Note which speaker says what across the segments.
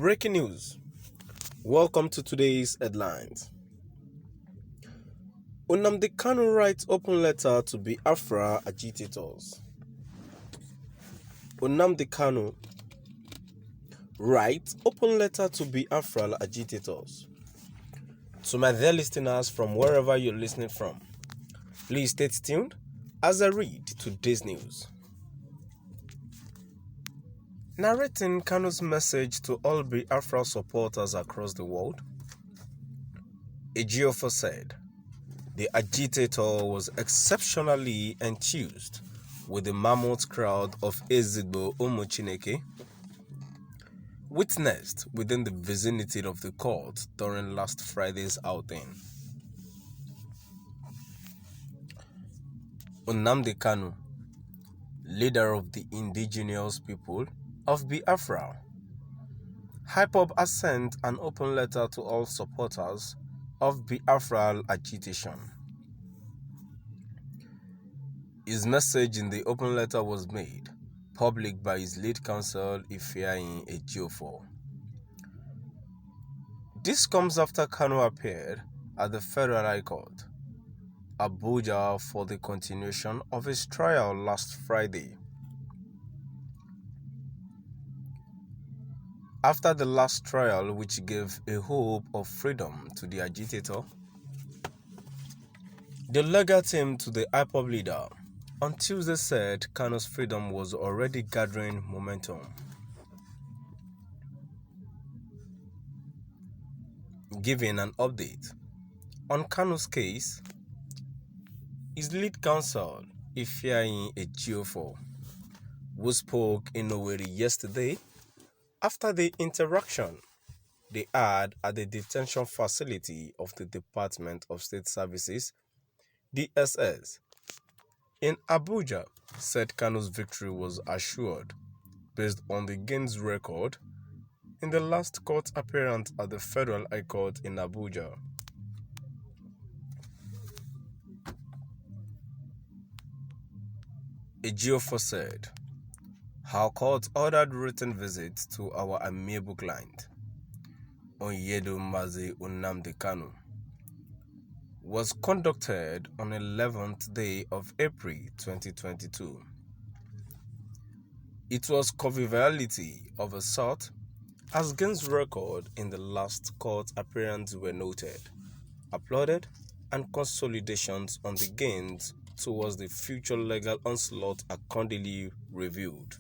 Speaker 1: Breaking news. Welcome to today's headlines. Nnamdi Kanus writes open letter to Biafra agitators. Nnamdi Kanus writes open letter to Biafra agitators. To my dear listeners from wherever you're listening from, please stay tuned as I read today's news. Narrating Kanus' message to all Biafra supporters across the world, Ejiofor said the agitator was exceptionally enthused with the mammoth crowd of Ezigbo Ụmụ Chineke witnessed within the vicinity of the court during last Friday's outing. Nnamdi Kanus, leader of the indigenous people of Biafra, Ipob has sent an open letter to all supporters of Biafra agitation. His message in the open letter was made public by his lead counsel Ifeanyi Ejiofor. This comes after Kanus appeared at the Federal High Court, Abuja, for the continuation of his trial last Friday. After the last trial, which gave a hope of freedom to the agitator, the legal team to the Ipob leader on Tuesday said Kanus' freedom was already gathering momentum. Giving an update on Kanus' case, his lead counsel, Ifeanyi Ejiofor, who spoke in Owerri yesterday after the interaction they had at the detention facility of the Department of State Services, DSS, in Abuja, said Kanus' victory was assured based on the gains record in the last court appearance at the Federal High Court in Abuja. Ejiofor said, "Our court ordered written visits to our amiable client, Onyedo Mazi Nnamdi Kanus, was conducted on 11th day of April 2022. It was conviviality of a sort, as gains record in the last court appearance were noted, applauded, and consolidations on the gains towards the future legal onslaught accordingly reviewed."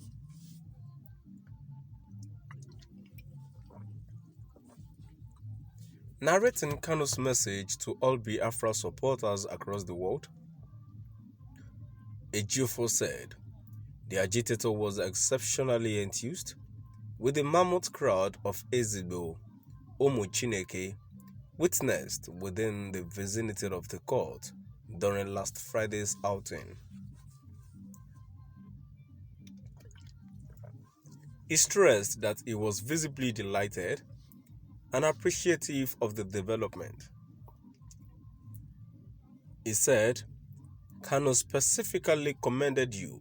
Speaker 1: Narrating Kanus' message to all Biafra supporters across the world, Ejiofor said the agitator was exceptionally enthused with the mammoth crowd of Ezigbo Ụmụ Chineke witnessed within the vicinity of the court during last Friday's outing. He stressed that he was visibly delighted and appreciative of the development. He said, "Kanus specifically commended you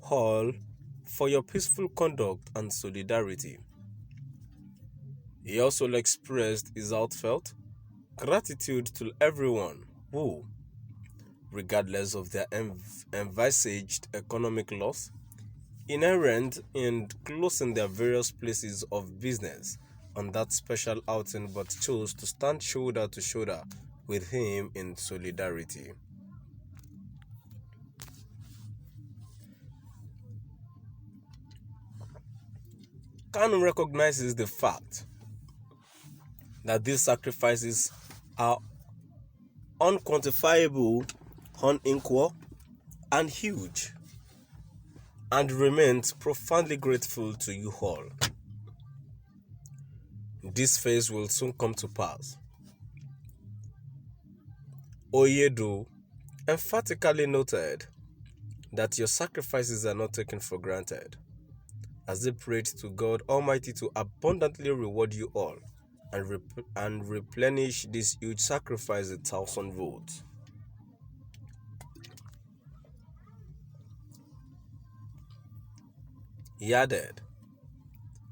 Speaker 1: all for your peaceful conduct and solidarity." He also expressed his heartfelt gratitude to everyone who, regardless of their envisaged economic loss inherent in closing their various places of business on that special outing, but chose to stand shoulder to shoulder with him in solidarity. Kanus recognizes the fact that these sacrifices are unquantifiable, unequal, and huge, and remains profoundly grateful to you all. This phase will soon come to pass. Onyedo emphatically noted that your sacrifices are not taken for granted, as they prayed to God Almighty to abundantly reward you all and replenish this huge sacrifice 1,000-fold. He added,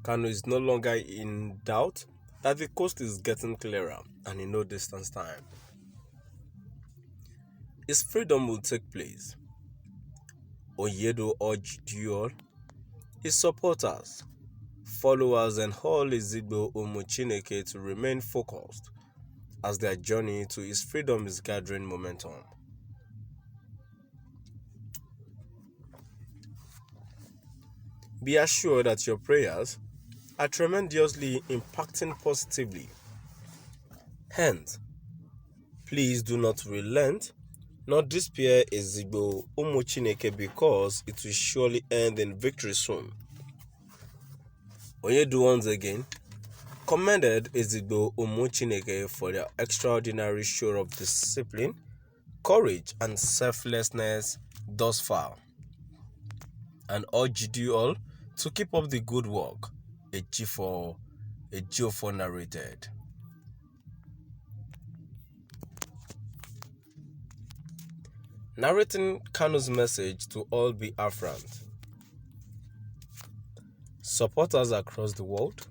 Speaker 1: Kanus is no longer in doubt that the coast is getting clearer and in no distance time. His freedom will take place. Oyedo urged all his supporters, followers, and all Ezigbo Ụmụ Chineke to remain focused as their journey to his freedom is gathering momentum. Be assured that your prayers are tremendously impacting positively. Hence, please do not relent nor despair Ezigbo Ụmụ Chineke because it will surely end in victory soon. Oyedo once again commended Ezigbo Ụmụ Chineke for their extraordinary show of discipline, courage, and selflessness thus far, and urged you all to keep up the good work. Ejiofor narrated. Narrating Kanus' message to all Biafrans, supporters across the world,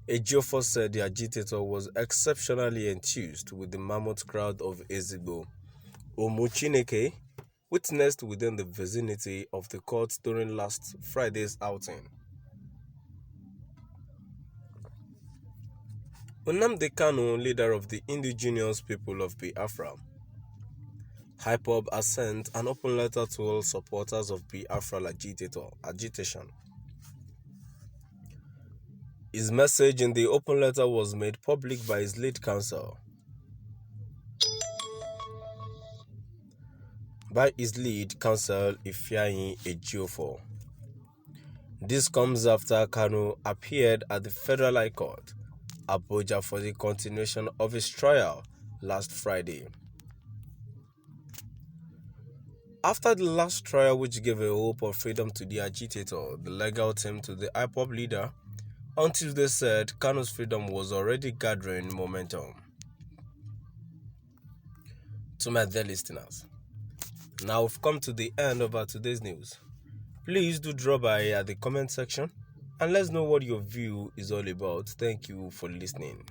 Speaker 1: Ejiofor said the agitator was exceptionally enthused with the mammoth crowd of Ezigbo Ụmụ Chineke witnessed within the vicinity of the court during last Friday's outing. Nnamdi Kanus, leader of the indigenous people of Biafra, Ipob, has sent an open letter to all supporters of Biafra agitation. His message in the open letter was made public by his lead counsel. Ifeanyi Ejiofor. This comes after Kanus appeared at the Federal High Court, Abuja, for the continuation of his trial last Friday. After the last trial, which gave a hope of freedom to the agitator, the legal team to the Ipob leader on Tuesday said Kanus' freedom was already gathering momentum. To my dear listeners, now we've come to the end of our today's news. Please do drop by at the comment section and let's know what your view is all about. Thank you for listening.